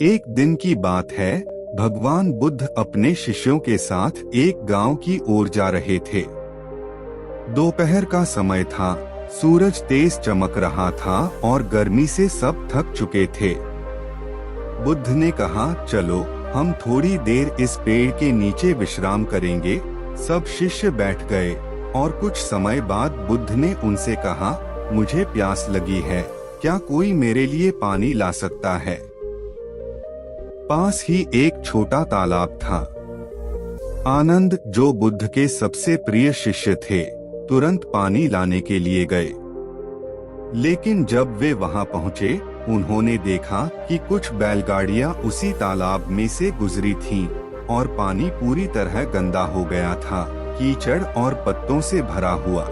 एक दिन की बात है। भगवान बुद्ध अपने शिष्यों के साथ एक गांव की ओर जा रहे थे। दोपहर का समय था। सूरज तेज चमक रहा था और गर्मी से सब थक चुके थे। बुद्ध ने कहा, चलो हम थोड़ी देर इस पेड़ के नीचे विश्राम करेंगे। सब शिष्य बैठ गए और कुछ समय बाद बुद्ध ने उनसे कहा, मुझे प्यास लगी है, क्या कोई मेरे लिए पानी ला सकता है? पास ही एक छोटा तालाब था। आनंद, जो बुद्ध के सबसे प्रिय शिष्य थे, तुरंत पानी लाने के लिए गए। लेकिन जब वे वहां पहुंचे, उन्होंने देखा कि कुछ बैलगाड़ियां उसी तालाब में से गुजरी थीं और पानी पूरी तरह गंदा हो गया था, कीचड़ और पत्तों से भरा हुआ।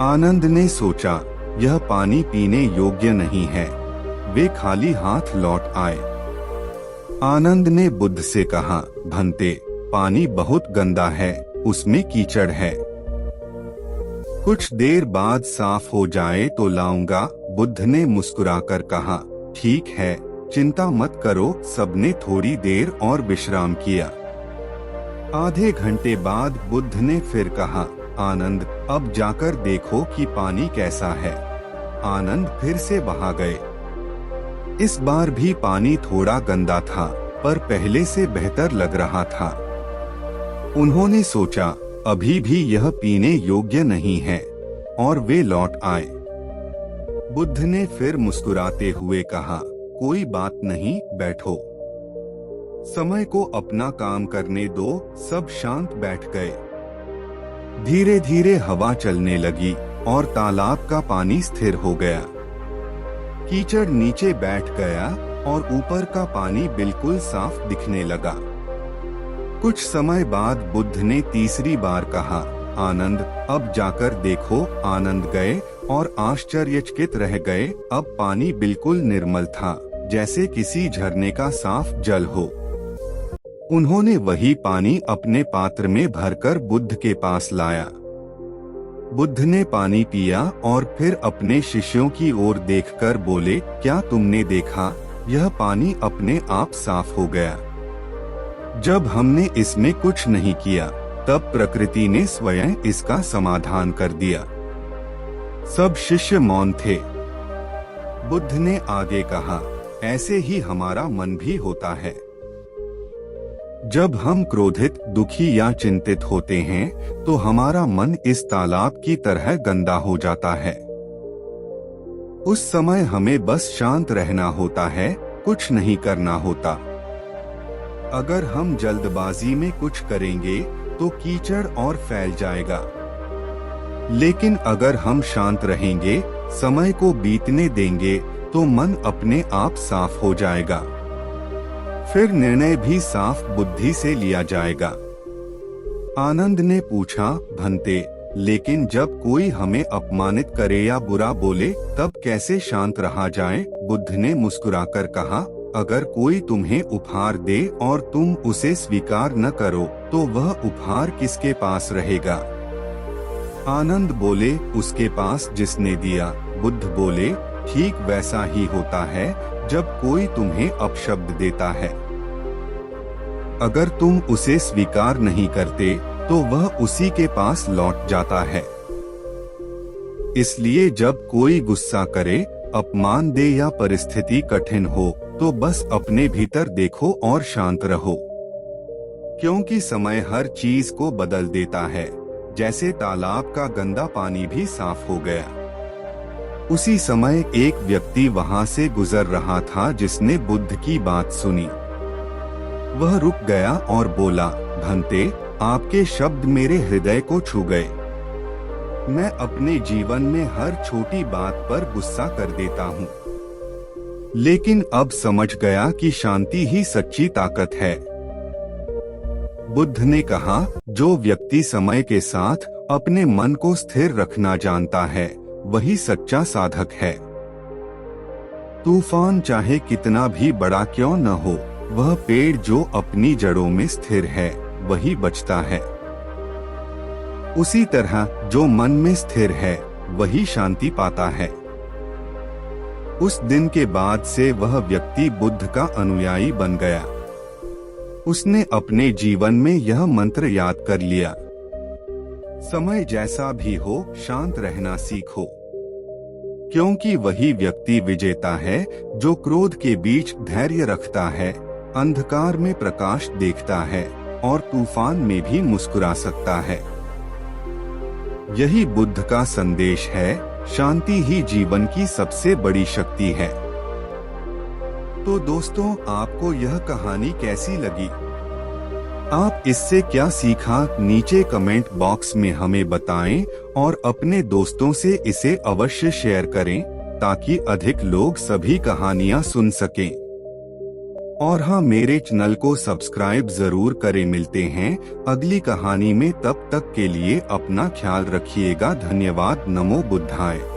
आनंद ने सोचा, यह पानी पीने योग्य नहीं है। वे खाली हाथ लौट आए। आनंद ने बुद्ध से कहा, भंते, पानी बहुत गंदा है, उसमें कीचड़ है। कुछ देर बाद साफ हो जाए तो लाऊंगा, बुद्ध ने मुस्कुराकर कहा। ठीक है, चिंता मत करो। सबने थोड़ी देर और विश्राम किया। आधे घंटे बाद बुद्ध ने फिर कहा, आनंद, अब जाकर देखो कि पानी कैसा है। आनंद फिर से वहां गए। इस बार भी पानी थोड़ा गंदा था, पर पहले से बेहतर लग रहा था। उन्होंने सोचा, अभी भी यह पीने योग्य नहीं है, और वे लौट आए। बुद्ध ने फिर मुस्कुराते हुए कहा, कोई बात नहीं, बैठो। समय को अपना काम करने दो। सब शांत बैठ गए। धीरे धीरे हवा चलने लगी और तालाब का पानी स्थिर हो गया। कीचड़ नीचे बैठ गया और ऊपर का पानी बिल्कुल साफ दिखने लगा। कुछ समय बाद बुद्ध ने तीसरी बार कहा, आनंद, अब जाकर देखो। आनंद गए और आश्चर्यचकित रह गए। अब पानी बिल्कुल निर्मल था, जैसे किसी झरने का साफ जल हो। उन्होंने वही पानी अपने पात्र में भरकर बुद्ध के पास लाया। बुद्ध ने पानी पिया और फिर अपने शिष्यों की ओर देखकर बोले, क्या तुमने देखा? यह पानी अपने आप साफ हो गया। जब हमने इसमें कुछ नहीं किया, तब प्रकृति ने स्वयं इसका समाधान कर दिया। सब शिष्य मौन थे। बुद्ध ने आगे कहा, ऐसे ही हमारा मन भी होता है। जब हम क्रोधित, दुखी या चिंतित होते हैं, तो हमारा मन इस तालाब की तरह गंदा हो जाता है। उस समय हमें बस शांत रहना होता है, कुछ नहीं करना होता। अगर हम जल्दबाजी में कुछ करेंगे तो कीचड़ और फैल जाएगा। लेकिन अगर हम शांत रहेंगे, समय को बीतने देंगे, तो मन अपने आप साफ हो जाएगा। फिर निर्णय भी साफ बुद्धि से लिया जाएगा। आनंद ने पूछा, भंते, लेकिन जब कोई हमें अपमानित करे या बुरा बोले, तब कैसे शांत रहा जाए? बुद्ध ने मुस्कुराकर कहा, अगर कोई तुम्हें उपहार दे और तुम उसे स्वीकार न करो, तो वह उपहार किसके पास रहेगा? आनंद बोले, उसके पास जिसने दिया। बुद्ध बोले, ठीक वैसा ही होता है जब कोई तुम्हें अपशब्द देता है। अगर तुम उसे स्वीकार नहीं करते, तो वह उसी के पास लौट जाता है। इसलिए जब कोई गुस्सा करे, अपमान दे या परिस्थिति कठिन हो, तो बस अपने भीतर देखो और शांत रहो। क्योंकि समय हर चीज को बदल देता है। जैसे तालाब का गंदा पानी भी साफ हो गया। उसी समय एक व्यक्ति वहां से गुजर रहा था जिसने बुद्ध की बात सुनी। वह रुक गया और बोला, भंते, आपके शब्द मेरे हृदय को छू गए। मैं अपने जीवन में हर छोटी बात पर गुस्सा कर देता हूँ, लेकिन अब समझ गया कि शांति ही सच्ची ताकत है। बुद्ध ने कहा, जो व्यक्ति समय के साथ अपने मन को स्थिर रखना जानता है, वही सच्चा साधक है। तूफान चाहे कितना भी बड़ा क्यों न हो, वह पेड़ जो अपनी जड़ों में स्थिर है, वही बचता है। उसी तरह जो मन में स्थिर है, वही शांति पाता है। उस दिन के बाद से वह व्यक्ति बुद्ध का अनुयायी बन गया। उसने अपने जीवन में यह मंत्र याद कर लिया, समय जैसा भी हो शांत रहना सीखो, क्योंकि वही व्यक्ति विजेता है जो क्रोध के बीच धैर्य रखता है, अंधकार में प्रकाश देखता है और तूफान में भी मुस्कुरा सकता है। यही बुद्ध का संदेश है, शांति ही जीवन की सबसे बड़ी शक्ति है। तो दोस्तों, आपको यह कहानी कैसी लगी? आप इससे क्या सीखा, नीचे कमेंट बॉक्स में हमें बताएं और अपने दोस्तों से इसे अवश्य शेयर करें ताकि अधिक लोग सभी कहानियां सुन सकें। और हाँ, मेरे चैनल को सब्सक्राइब जरूर करें। मिलते हैं अगली कहानी में, तब तक के लिए अपना ख्याल रखिएगा। धन्यवाद। नमो बुद्धाय।